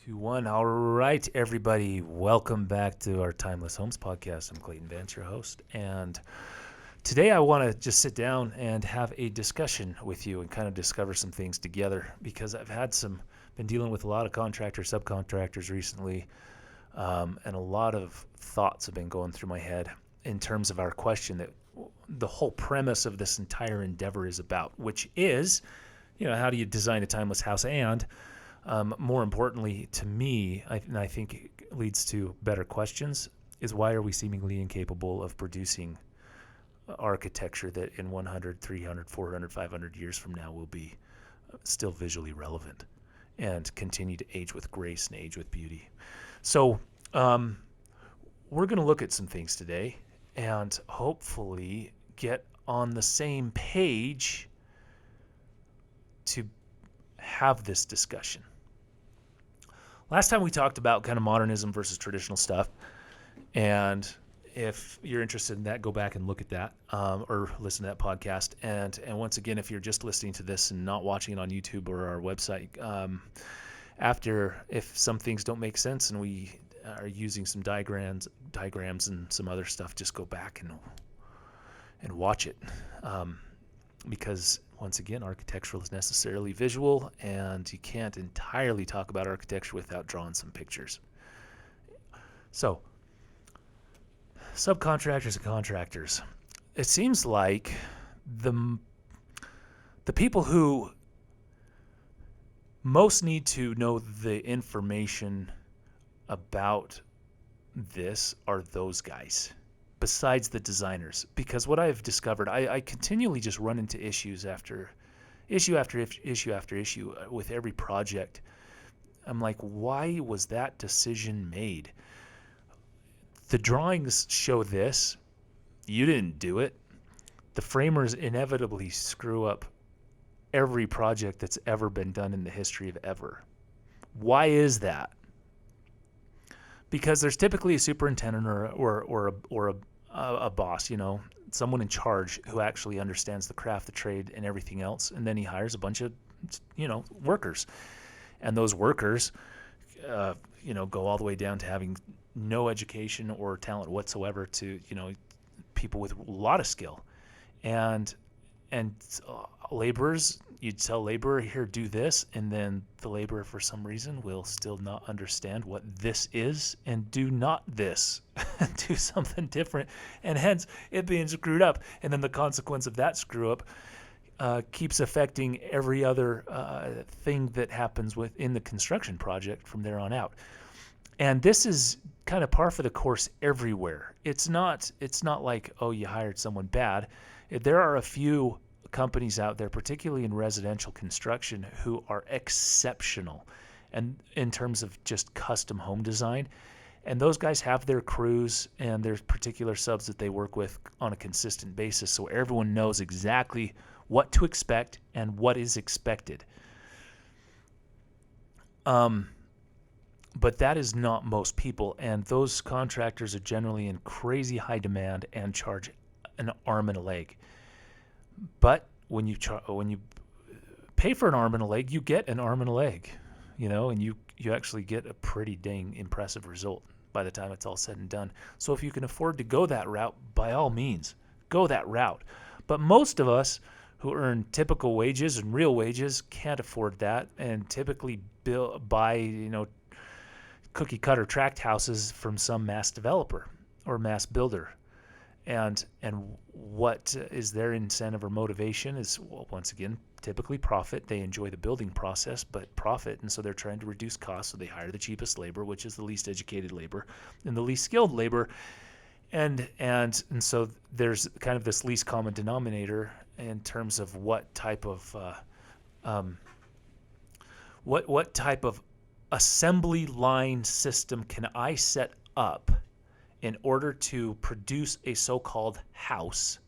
2-1. All right, everybody. Welcome back to our Timeless Homes podcast. I'm Clayton Vance, your host. And today I want to just sit down and have a discussion with you and kind of discover some things together because I've been dealing with a lot of contractors, subcontractors recently, and a lot of thoughts have been going through my head in terms of our question that the whole premise of this entire endeavor is about, which is, how do you design a timeless house? And more importantly to me, I think it leads to better questions, is why are we seemingly incapable of producing architecture that in 100, 300, 400, 500 years from now will be still visually relevant and continue to age with grace and age with beauty. So we're going to look at some things today and hopefully get on the same page to have this discussion. Last time we talked about kind of modernism versus traditional stuff, and if you're interested in that, go back and look at that or listen to that podcast. And once again, if you're just listening to this and not watching it on YouTube or our website, if some things don't make sense and we are using some diagrams and some other stuff, just go back and watch it. Because once again, architectural is necessarily visual, and you can't entirely talk about architecture without drawing some pictures. So, subcontractors and contractors. It seems like the people who most need to know the information about this are those guys, besides the designers. Because what I've discovered, I continually just run into issue after issue with every project. I'm like, why was that decision made? The drawings show this. You didn't do it. The framers inevitably screw up every project that's ever been done in the history of ever. Why is that? Because there's typically a superintendent or a boss, someone in charge who actually understands the craft, the trade, and everything else, and then he hires a bunch of, workers, and those workers, go all the way down to having no education or talent whatsoever to, people with a lot of skill, and laborers. You'd tell laborer, here, do this, and then the laborer, for some reason, will still not understand what this is and do not this, do something different, and hence it being screwed up. And then the consequence of that screw up keeps affecting every other thing that happens within the construction project from there on out. And this is kind of par for the course everywhere. It's not like, oh, you hired someone bad. There are a few companies out there, particularly in residential construction, who are exceptional and in terms of just custom home design. And those guys have their crews and their particular subs that they work with on a consistent basis, so everyone knows exactly what to expect and what is expected. But that is not most people, and those contractors are generally in crazy high demand and charge an arm and a leg. But when you pay for an arm and a leg, you get an arm and a leg, and you actually get a pretty dang impressive result by the time it's all said and done. So if you can afford to go that route, by all means, go that route. But most of us who earn typical wages and real wages can't afford that, and typically buy cookie cutter tract houses from some mass developer or mass builder. And what is their incentive or motivation is, well, once again, typically profit. They enjoy the building process, but profit, and so they're trying to reduce costs, so they hire the cheapest labor, which is the least educated labor and the least skilled labor, and so there's kind of this least common denominator in terms of what type of what type of assembly line system can I set up in order to produce a so-called house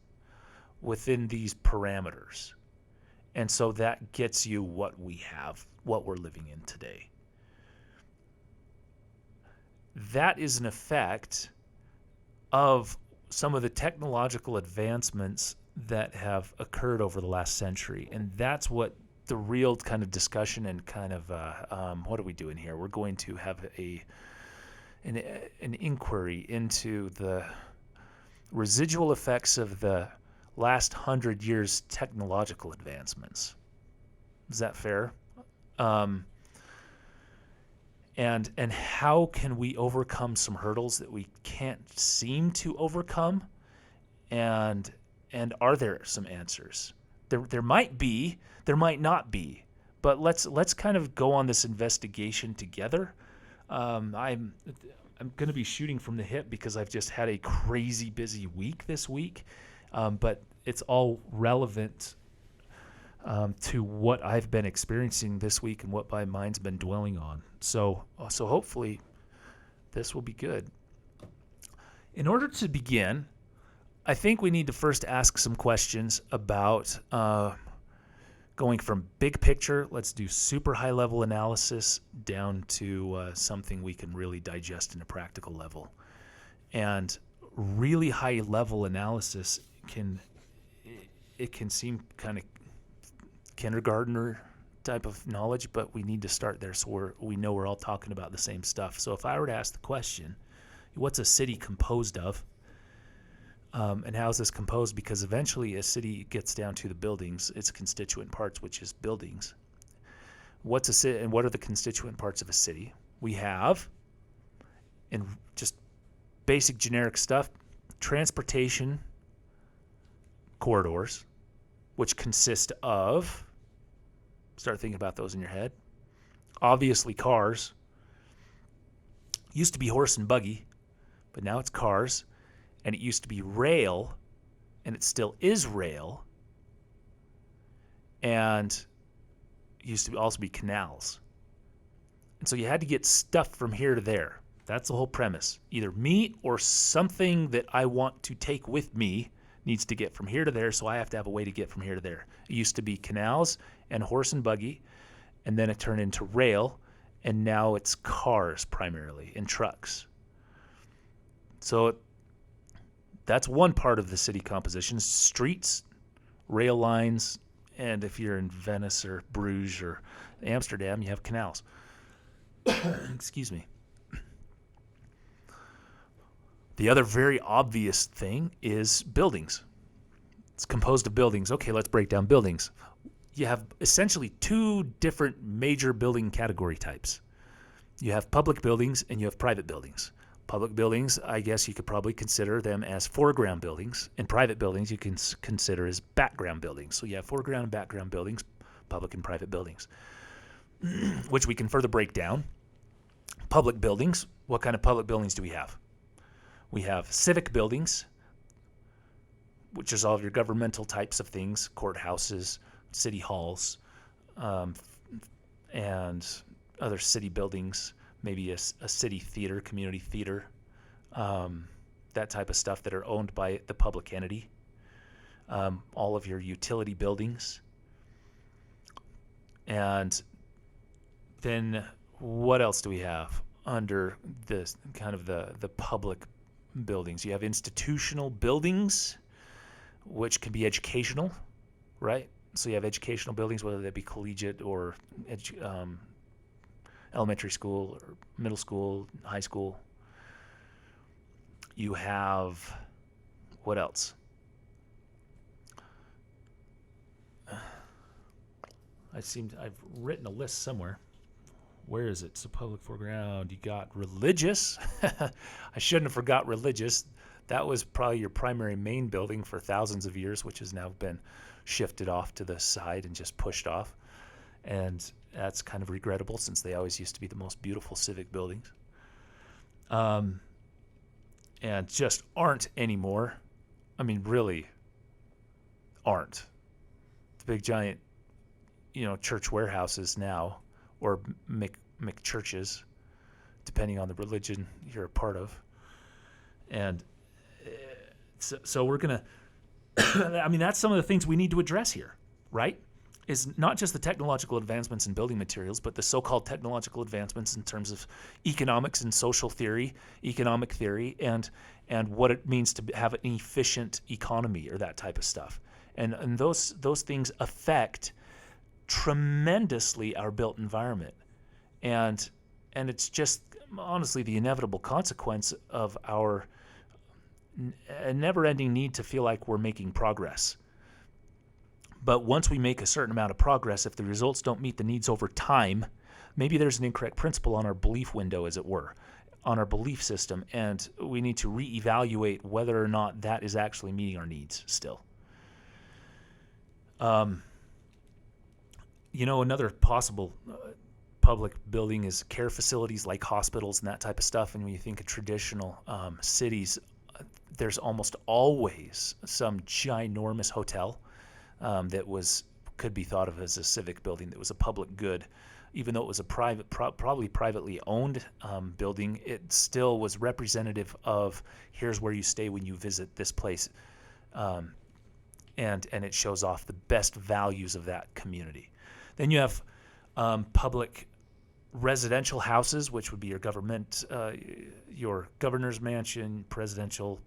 within these parameters. And so that gets you what we have, what we're living in today. That is an effect of some of the technological advancements that have occurred over the last century. And that's what the real kind of discussion and kind of what are we doing here? We're going to have an inquiry into the residual effects of the last 100 years' technological advancements. Is that fair? And how can we overcome some hurdles that we can't seem to overcome? And are there some answers? There might be, there might not be, but let's kind of go on this investigation together. I'm going to be shooting from the hip because I've just had a crazy busy week this week, but it's all relevant to what I've been experiencing this week and what my mind's been dwelling on. So hopefully this will be good. In order to begin, I think we need to first ask some questions about going from big picture, let's do super high level analysis, down to something we can really digest in a practical level. And really high level analysis can seem kind of kindergartner type of knowledge, but we need to start there so we know we're all talking about the same stuff. So if I were to ask the question, what's a city composed of? And how is this composed? Because eventually a city gets down to the buildings, its constituent parts, which is buildings. What's a city, and what are the constituent parts of a city? We have, in just basic generic stuff, transportation corridors, which consist of, start thinking about those in your head, obviously cars. Used to be horse and buggy, but now it's cars. And it used to be rail, and it still is rail, and it used to also be canals. And so you had to get stuff from here to there. That's the whole premise. Either me or something that I want to take with me needs to get from here to there, so I have to have a way to get from here to there. It used to be canals and horse and buggy, and then it turned into rail, and now it's cars primarily, and trucks. So that's one part of the city composition: streets, rail lines, and if you're in Venice or Bruges or Amsterdam, you have canals. Excuse me. The other very obvious thing is buildings. It's composed of buildings. Okay, let's break down buildings. You have essentially two different major building category types. You have public buildings and you have private buildings. Public buildings, I guess you could probably consider them as foreground buildings, and private buildings you can consider as background buildings. So you have foreground and background buildings, public and private buildings, which we can further break down. Public buildings, what kind of public buildings do we have? We have civic buildings, which is all of your governmental types of things, courthouses, city halls, and other city buildings. Maybe a city theater, community theater, that type of stuff that are owned by the public entity. All of your utility buildings. And then what else do we have under this kind of the public buildings? You have institutional buildings, which can be educational, right? So you have educational buildings, whether they be collegiate or elementary school or middle school, high school. You have, what else? I've written a list somewhere. Where is it? So public foreground. You got religious. I shouldn't have forgot religious. That was probably your primary main building for thousands of years, which has now been shifted off to the side and just pushed off. And that's kind of regrettable since they always used to be the most beautiful civic buildings. And just aren't anymore. I mean, really aren't. The big giant, church warehouses now, or McChurches, depending on the religion you're a part of. And so we're going to, I mean, that's some of the things we need to address here, right? Is not just the technological advancements in building materials, but the so-called technological advancements in terms of economics and social theory, economic theory, and what it means to have an efficient economy or that type of stuff. And those things affect tremendously our built environment. And it's just honestly the inevitable consequence of our never-ending need to feel like we're making progress. But once we make a certain amount of progress, if the results don't meet the needs over time, maybe there's an incorrect principle on our belief window, as it were, on our belief system, and we need to reevaluate whether or not that is actually meeting our needs still. Another possible public building is care facilities like hospitals and that type of stuff. And when you think of traditional cities, there's almost always some ginormous hotel that could be thought of as a civic building that was a public good. Even though it was a probably privately owned building, it still was representative of here's where you stay when you visit this place, and it shows off the best values of that community. Then you have public residential houses, which would be your government, your governor's mansion, presidential,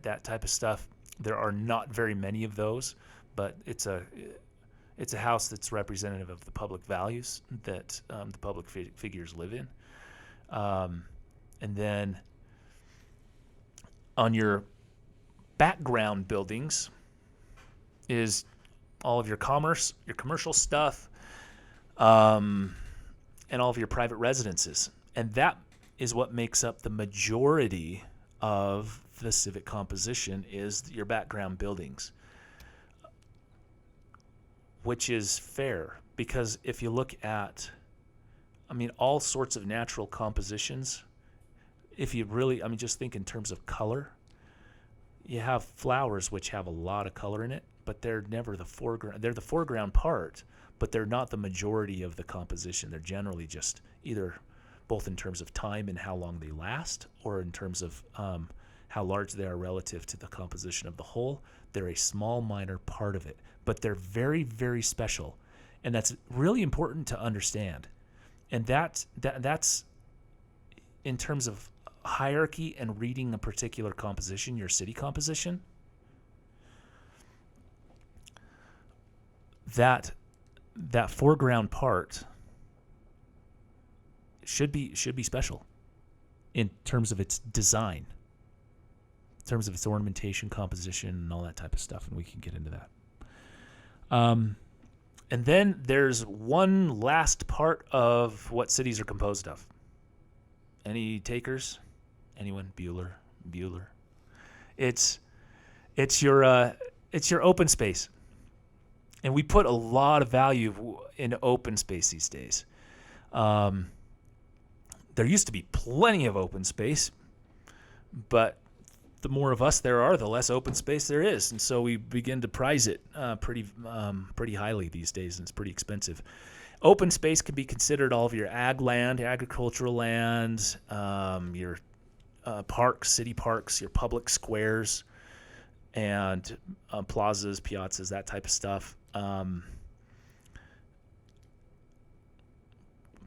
that type of stuff. There are not very many of those, but it's a house that's representative of the public values that the public figures live in. And then on your background buildings is all of your commerce, your commercial stuff, and all of your private residences. And that is what makes up the majority of the civic composition, is your background buildings. Which is fair, because if you look at, all sorts of natural compositions, if you really, just think in terms of color, you have flowers which have a lot of color in it, but they're never the foreground. They're the foreground part, but they're not the majority of the composition. They're generally just either both in terms of time and how long they last, or in terms of how large they are relative to the composition of the whole. They're a small, minor part of it, but they're very, very special, and that's really important to understand. And that's in terms of hierarchy and reading a particular composition, your city composition. That foreground part should be special in terms of its design, in terms of its ornamentation, composition, and all that type of stuff, and we can get into that. And then there's one last part of what cities are composed of. Any takers? Anyone? Bueller. It's your open space, and we put a lot of value in open space these days. There used to be plenty of open space, but the more of us there are, the less open space there is, and so we begin to prize it pretty highly these days, and it's pretty expensive. Open space can be considered all of your ag land, agricultural land, your parks, city parks, your public squares, and plazas, piazzas, that type of stuff.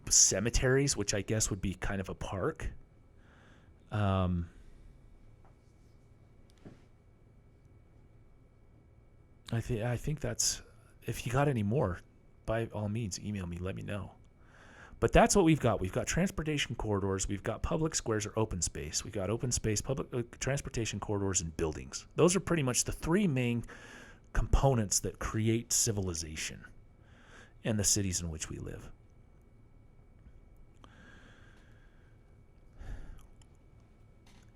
Cemeteries, which I guess would be kind of a park. I think that's, if you got any more, by all means, email me, let me know. But that's what we've got. We've got transportation corridors, we've got public squares or open space. We've got open space, public transportation corridors, and buildings. Those are pretty much the three main components that create civilization and the cities in which we live.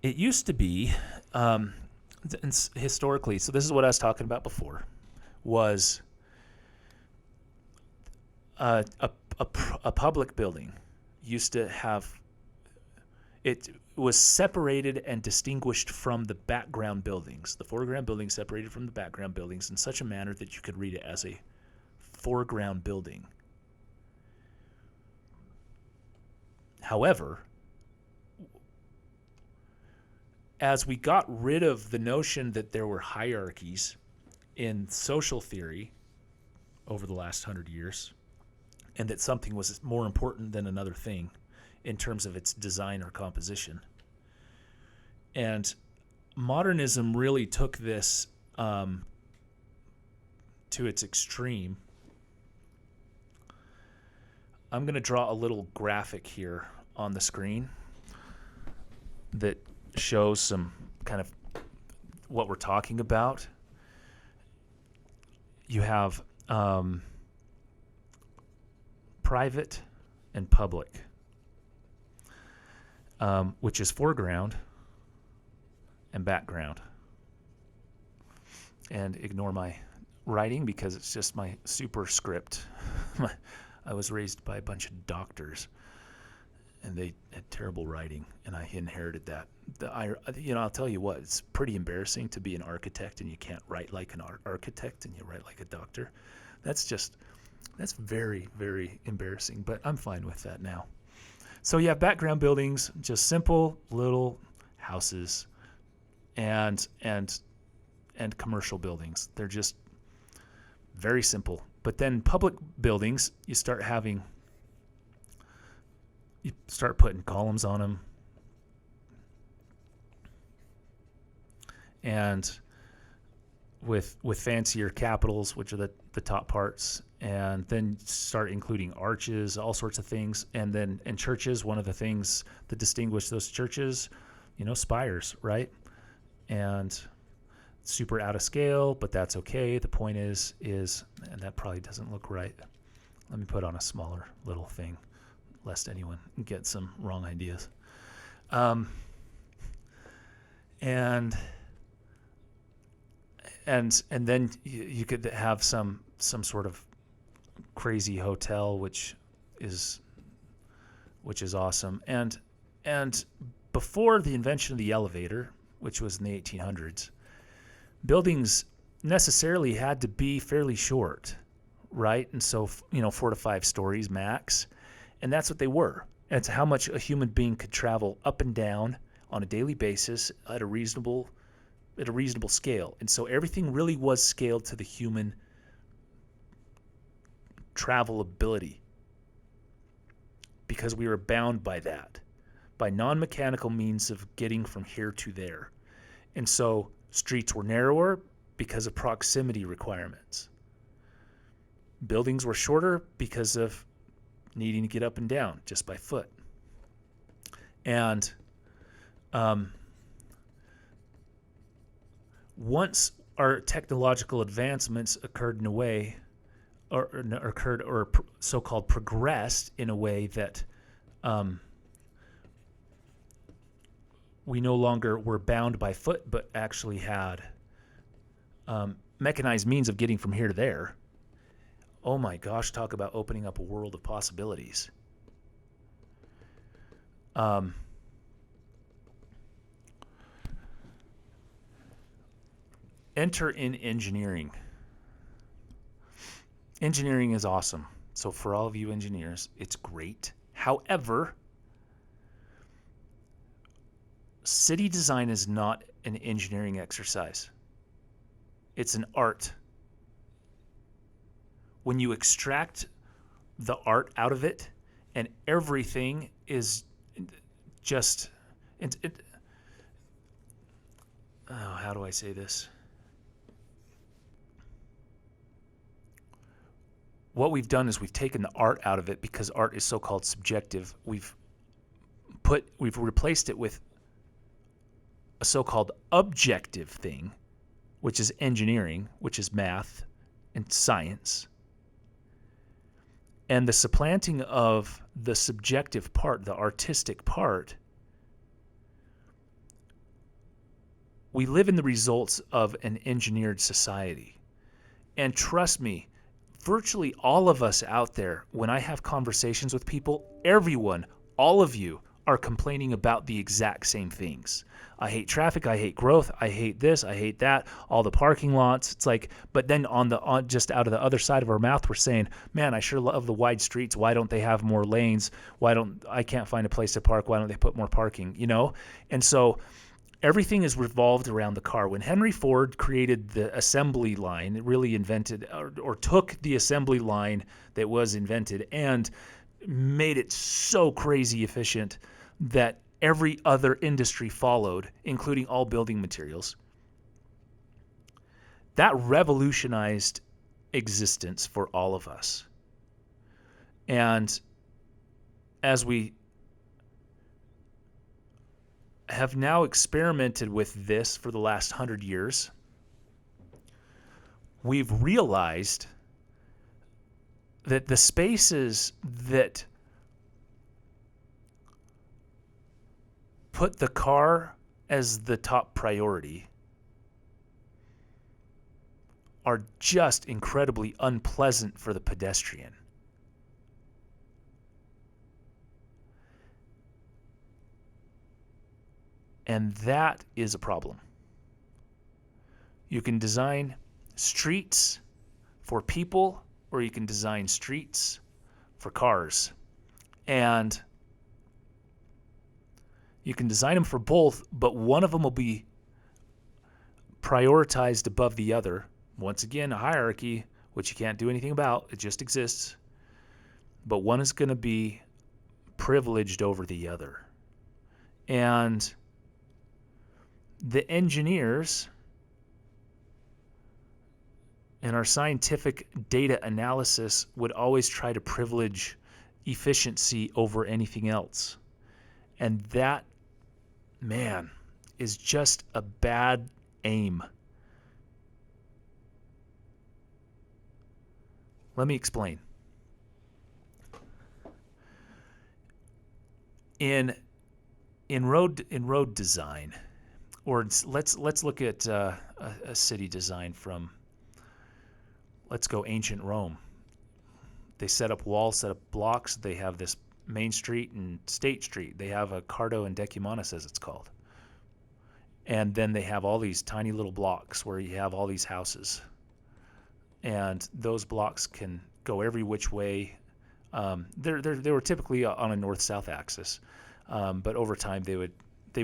It used to be, historically, so this is what I was talking about before, was a public building used to have, it was separated and distinguished from the background buildings. The foreground buildings separated from the background buildings in such a manner that you could read it as a foreground building. However, as we got rid of the notion that there were hierarchies in social theory over the last 100 years, and that something was more important than another thing in terms of its design or composition, and modernism really took this to its extreme I'm going to draw a little graphic here on the screen that shows some kind of what we're talking about. You have private and public, which is foreground and background. And ignore my writing because it's just my superscript. I was raised by a bunch of doctors, and they had terrible writing, and I inherited that. I'll tell you what, it's pretty embarrassing to be an architect and you can't write like an architect and you write like a doctor. That's very, very embarrassing, but I'm fine with that now. So you have background buildings, just simple little houses, and commercial buildings. They're just very simple. But then public buildings, you start putting columns on them, and with fancier capitals, which are the top parts, and then start including arches, all sorts of things. And then in churches, one of the things that distinguish those churches, spires, right? And super out of scale, but that's okay. The point is, and that probably doesn't look right. Let me put on a smaller little thing, lest anyone get some wrong ideas. And then you could have some sort of crazy hotel, which is awesome. And before the invention of the elevator, which was in the 1800s, buildings necessarily had to be fairly short, right? And so, 4 to 5 stories max. And that's what they were. It's how much a human being could travel up and down on a daily basis at a reasonable scale. And so everything really was scaled to the human travel ability, because we were bound by that, by non-mechanical means of getting from here to there. And so streets were narrower because of proximity requirements. Buildings were shorter because of needing to get up and down just by foot. And once our technological advancements occurred in a way, or so-called progressed in a way that we no longer were bound by foot, but actually had mechanized means of getting from here to there. Oh my gosh, talk about opening up a world of possibilities. Enter in engineering. Engineering is awesome. So for all of you engineers, it's great. However, city design is not an engineering exercise. It's an art. When you extract the art out of it, and everything is just, how do I say this? What we've done is we've taken the art out of it, because art is so-called subjective. We've replaced it with a so-called objective thing, which is engineering, which is math and science. And the supplanting of the subjective part, the artistic part, we live in the results of an engineered society. And trust me, virtually all of us out there, when I have conversations with people, everyone, all of you, are complaining about the exact same things. I hate traffic, I hate growth, I hate this, I hate that, all the parking lots. It's like, but then on just out of the other side of our mouth, we're saying, man, I sure love the wide streets. Why don't they have more lanes? I can't find a place to park. Why don't they put more parking? And so everything is revolved around the car. When Henry Ford created the assembly line, it really invented or took the assembly line that was invented and made it so crazy efficient that every other industry followed, including all building materials. That revolutionized existence for all of us. And as we have now experimented with this for the last 100 years, we've realized that the spaces that put the car as the top priority are just incredibly unpleasant for the pedestrian. And that is a problem. You can design streets for people, or you can design streets for cars. And you can design them for both, but one of them will be prioritized above the other. Once again, a hierarchy, which you can't do anything about. It just exists. But one is going to be privileged over the other. And the engineers in our scientific data analysis would always try to privilege efficiency over anything else. And that, man, is just a bad aim. Let me explain. In road design, or let's look at a city design from, let's go ancient Rome. They set up walls, set up blocks. They have this Main Street and State Street. They have a Cardo and Decumanus, as it's called. And then they have all these tiny little blocks where you have all these houses. And those blocks can go every which way. They were typically on a north-south axis, but over time they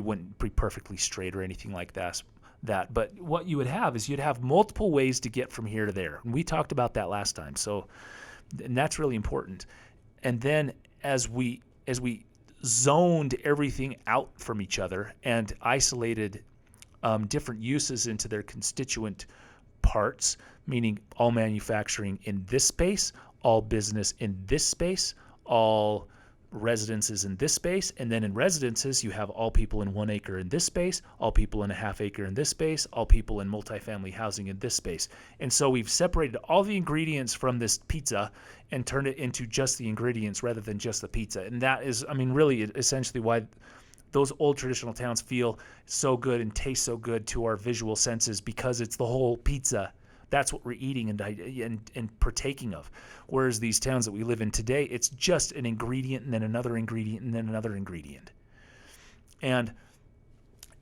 wouldn't be perfectly straight or anything like that. But what you would have is you'd have multiple ways to get from here to there. And we talked about that last time. And that's really important. And then as we zoned everything out from each other and isolated different uses into their constituent parts, meaning all manufacturing in this space, all business in this space, all residences in this space, and then in residences you have all people in 1 acre in this space, all people in a half acre in this space, all people in multifamily housing in this space. And so we've separated all the ingredients from this pizza and turned it into just the ingredients rather than just the pizza. And that is, really essentially why those old traditional towns feel so good and taste so good to our visual senses, because it's the whole pizza. That's what we're eating and partaking of. Whereas these towns that we live in today, it's just an ingredient and then another ingredient and then another ingredient. And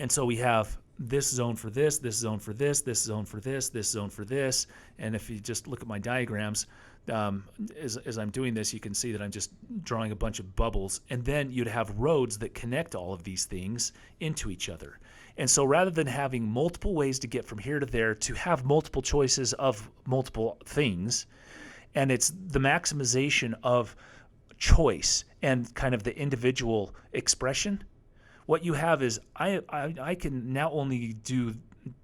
so we have this zone for this zone for this zone for this zone for this. And if you just look at my diagrams, as I'm doing this, you can see that I'm just drawing a bunch of bubbles. And then you'd have roads that connect all of these things into each other. And so rather than having multiple ways to get from here to there, to have multiple choices of multiple things, and it's the maximization of choice and kind of the individual expression, what you have is I can now only do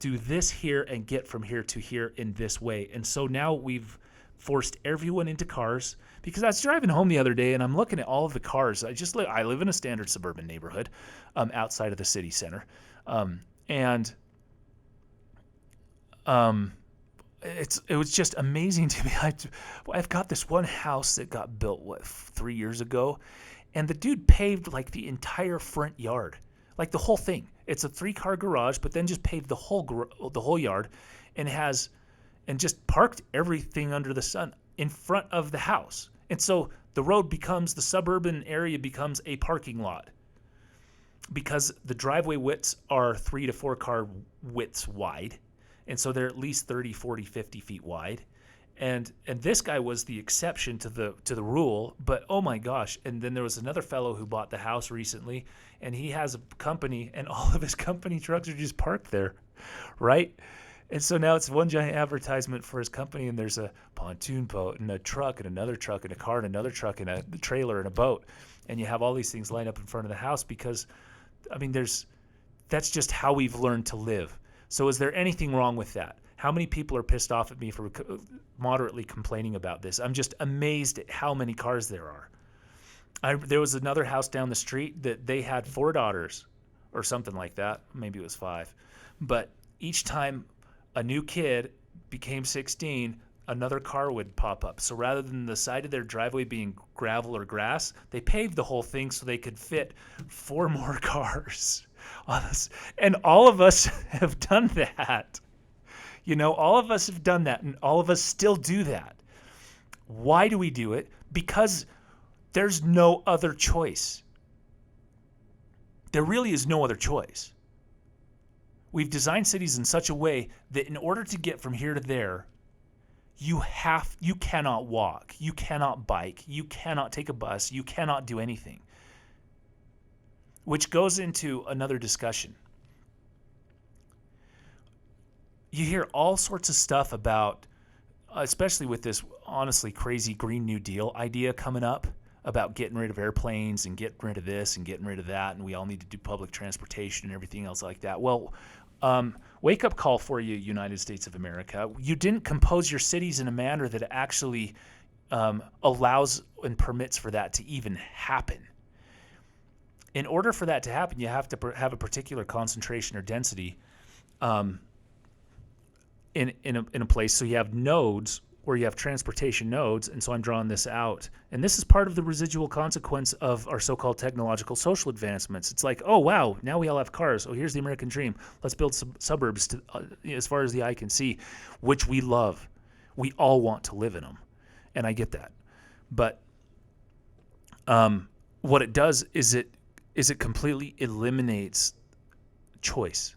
this here and get from here to here in this way. And so now we've forced everyone into cars, because I was driving home the other day and I'm looking at all of the cars. I live in a standard suburban neighborhood outside of the city center. It was just amazing to me. I've got this one house that got built 3 years ago, and the dude paved like the entire front yard, like the whole thing. It's a 3-car garage, but then just paved the whole yard, and just parked everything under the sun in front of the house. And so the suburban area becomes a parking lot, because the driveway widths are 3 to 4 car widths wide. And so they're at least 30, 40, 50 feet wide. And this guy was the exception to the rule, but oh my gosh. And then there was another fellow who bought the house recently, and he has a company, and all of his company trucks are just parked there, right? And so now it's one giant advertisement for his company, and there's a pontoon boat and a truck and another truck and a car and another truck and a trailer and a boat. And you have all these things lined up in front of the house because, that's just how we've learned to live. So is there anything wrong with that? How many people are pissed off at me for moderately complaining about this? I'm just amazed at how many cars there are. There was another house down the street that they had 4 daughters or something like that. Maybe it was 5. But each time a new kid became 16, another car would pop up. So rather than the side of their driveway being gravel or grass, they paved the whole thing so they could fit 4 more cars on us. And all of us have done that. All of us have done that, and all of us still do that. Why do we do it? Because there's no other choice. There really is no other choice. We've designed cities in such a way that in order to get from here to there, you cannot walk, you cannot bike, you cannot take a bus, you cannot do anything. Which goes into another discussion. You hear all sorts of stuff about, especially with this honestly crazy Green New Deal idea coming up, about getting rid of airplanes and getting rid of this and getting rid of that, and we all need to do public transportation and everything else like that. Well, wake up call for you, United States of America. You didn't compose your cities in a manner that actually allows and permits for that to even happen. In order for that to happen, you have to have a particular concentration or density in a place. So you have nodes where you have transportation nodes, and so I'm drawing this out. And this is part of the residual consequence of our so-called technological social advancements. It's like, oh, wow, now we all have cars. Oh, here's the American dream. Let's build some suburbs to, as far as the eye can see, which we love. We all want to live in them, and I get that. But what it does is it completely eliminates choice.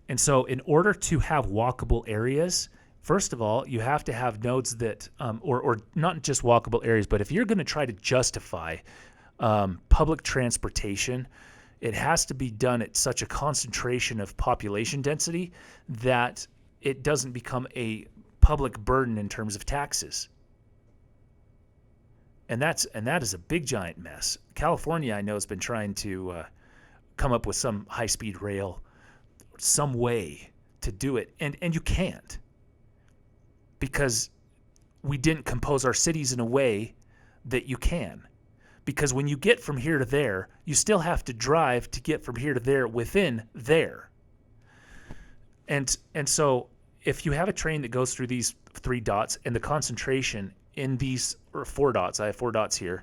And so in order to have walkable areas, first of all, you have to have nodes that, or not just walkable areas, but if you're going to try to justify public transportation, it has to be done at such a concentration of population density that it doesn't become a public burden in terms of taxes. And that is a big giant mess. California, I know, has been trying to come up with some high-speed rail, some way to do it, and you can't. Because we didn't compose our cities in a way that you can. Because when you get from here to there, you still have to drive to get from here to there within there. And so if you have a train that goes through these 3 dots and the concentration in these, or 4 dots, I have 4 dots here,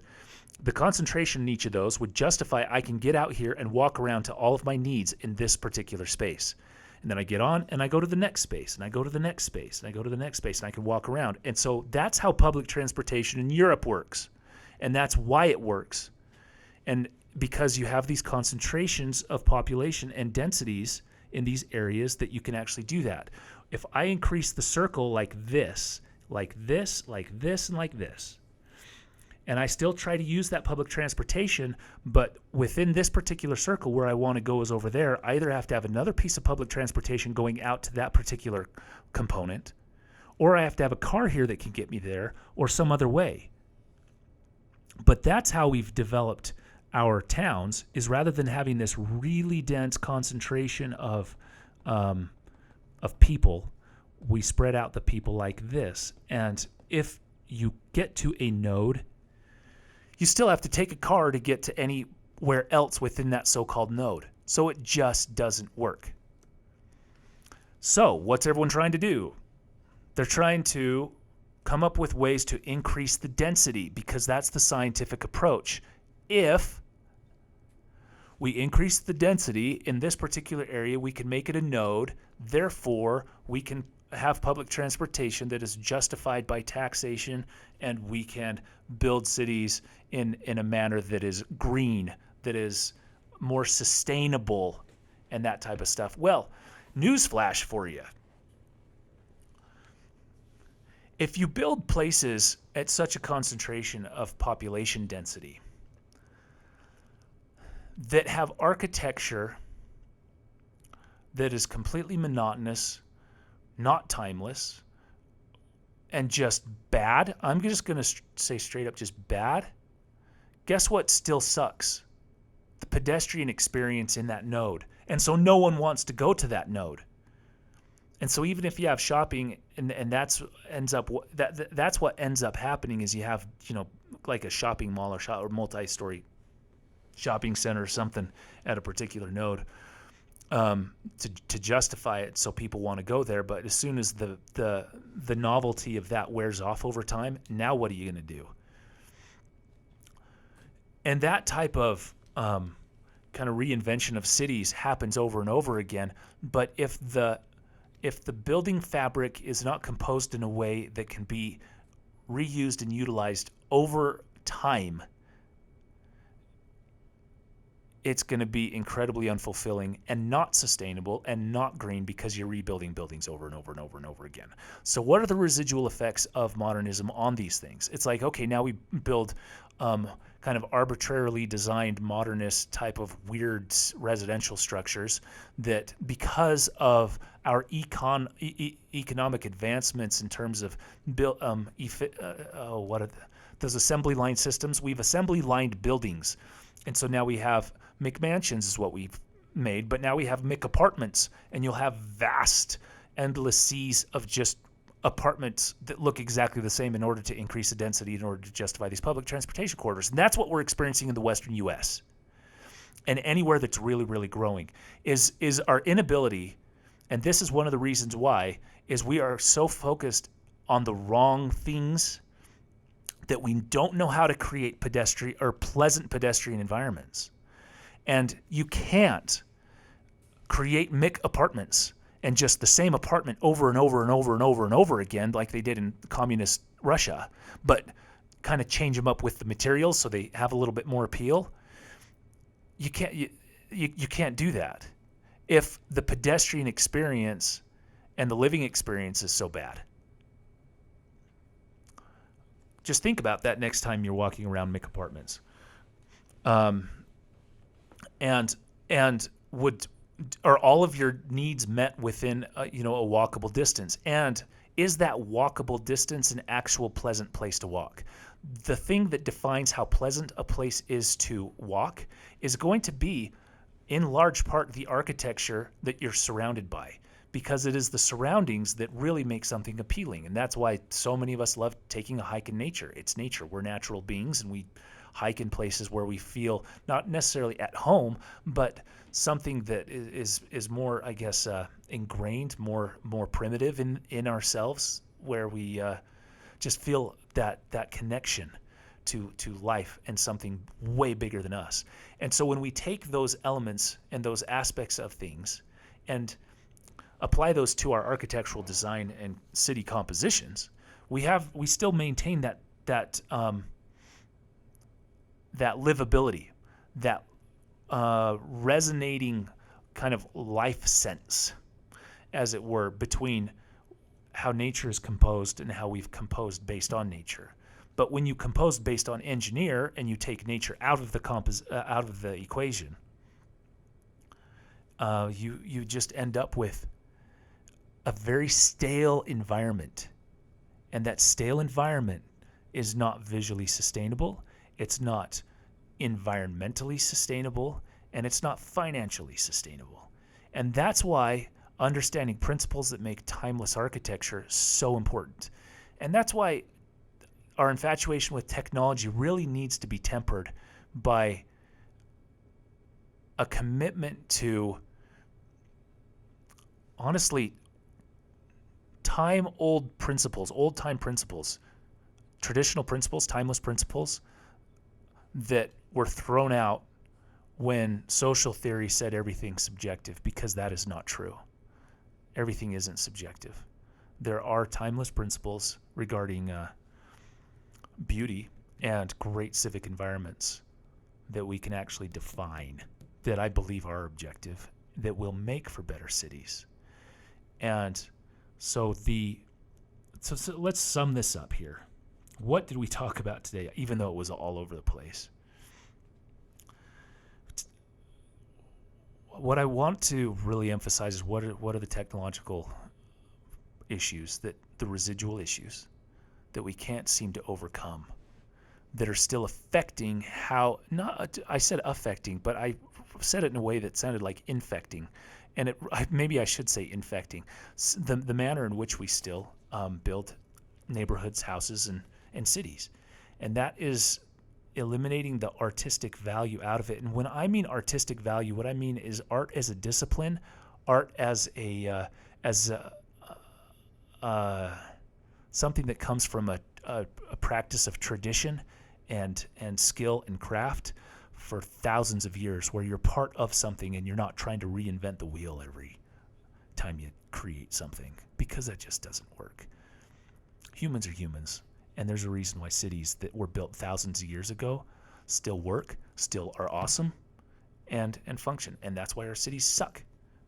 the concentration in each of those would justify I can get out here and walk around to all of my needs in this particular space. And then I get on and I go to the next space and I go to the next space and I go to the next space and I can walk around. And so that's how public transportation in Europe works. And that's why it works. And because you have these concentrations of population and densities in these areas that you can actually do that. If I increase the circle like this, like this, like this, and like this, and I still try to use that public transportation, but within this particular circle where I want to go is over there, I either have to have another piece of public transportation going out to that particular component, or I have to have a car here that can get me there, or some other way. But that's how we've developed our towns, is rather than having this really dense concentration of people, we spread out the people like this. And if you get to a node, you still have to take a car to get to anywhere else within that so-called node. So it just doesn't work. So what's everyone trying to do? They're trying to come up with ways to increase the density, because that's the scientific approach. If we increase the density in this particular area, we can make it a node. Therefore, we can have public transportation that is justified by taxation, and we can build cities in a manner that is green, that is more sustainable, and that type of stuff. Well, newsflash for you. If you build places at such a concentration of population density that have architecture that is completely monotonous, not timeless, and just bad, I'm just going to say straight up just bad, guess what still sucks? The pedestrian experience in that node. And so no one wants to go to that node. And so even if you have shopping, and that's what ends up happening is you have, like a shopping mall or multi-story shopping center or something at a particular node, to justify it so people want to go there. But as soon as the novelty of that wears off over time, now what are you going to do? And that type of kind of reinvention of cities happens over and over again. But if the building fabric is not composed in a way that can be reused and utilized over time, it's going to be incredibly unfulfilling and not sustainable and not green, because you're rebuilding buildings over and over and over and over again. So what are the residual effects of modernism on these things? It's like, okay, now we build kind of arbitrarily designed modernist type of weird residential structures that, because of our economic advancements in terms of those assembly line systems, we've assembly lined buildings. And so now we have McMansions is what we've made, but now we have McApartments, and you'll have vast, endless seas of just apartments that look exactly the same in order to increase the density, in order to justify these public transportation corridors. And that's what we're experiencing in the Western U.S. and anywhere that's really, really growing is our inability, and this is one of the reasons why, is we are so focused on the wrong things that we don't know how to create pedestrian or pleasant pedestrian environments. And you can't create McApartments and just the same apartment over and over and over and over and over again, like they did in communist Russia, but kind of change them up with the materials so they have a little bit more appeal. You can't do that if the pedestrian experience and the living experience is so bad. Just think about that next time you're walking around McApartments. And are all of your needs met within a walkable distance? And is that walkable distance an actual pleasant place to walk? The thing that defines how pleasant a place is to walk is going to be, in large part, the architecture that you're surrounded by, because it is the surroundings that really make something appealing. And that's why so many of us love taking a hike in nature. It's nature. We're natural beings, and we hike in places where we feel not necessarily at home, but something that is more, I guess, ingrained, more primitive in ourselves, where we just feel that connection to life and something way bigger than us. And so when we take those elements and those aspects of things and apply those to our architectural design and city compositions, we still maintain that livability, that resonating kind of life sense, as it were, between how nature is composed and how we've composed based on nature. But when you compose based on engineer and you take nature out of the equation, you just end up with a very stale environment. And that stale environment is not visually sustainable, it's not environmentally sustainable, and it's not financially sustainable. And that's why understanding principles that make timeless architecture so important. And that's why our infatuation with technology really needs to be tempered by a commitment to, honestly, old time principles, traditional principles, timeless principles that were thrown out when social theory said everything's subjective, because that is not true. Everything isn't subjective. There are timeless principles regarding beauty and great civic environments that we can actually define, that I believe are objective, that will make for better cities. And so let's sum this up here. What did we talk about today, even though it was all over the place? What I want to really emphasize is what are the technological issues, the residual issues that we can't seem to overcome, that are still affecting I said affecting, but I said it in a way that sounded like infecting. And maybe I should say infecting the manner in which we still build neighborhoods, houses, and cities. and that is eliminating the artistic value out of it. And when I mean artistic value, what I mean is art as a discipline, art as a something that comes from a practice of tradition and skill and craft for thousands of years, where you're part of something and you're not trying to reinvent the wheel every time you create something, because that just doesn't work. Humans are humans, and there's a reason why cities that were built thousands of years ago still work, still are awesome, and function. And that's why our cities suck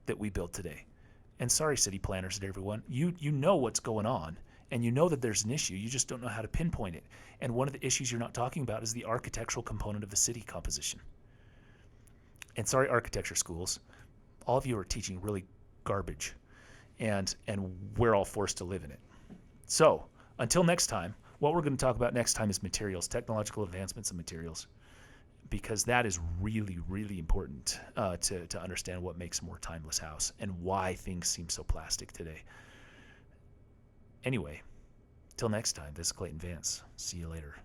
that we build today. And sorry, city planners and everyone, you know what's going on, and you know that there's an issue. You just don't know how to pinpoint it. And one of the issues you're not talking about is the architectural component of the city composition. And sorry, architecture schools, all of you are teaching really garbage, and we're all forced to live in it. So until next time, what we're going to talk about next time is materials, technological advancements in materials, because that is really, really important to understand what makes a more timeless house and why things seem so plastic today. Anyway, till next time, this is Clayton Vance. See you later.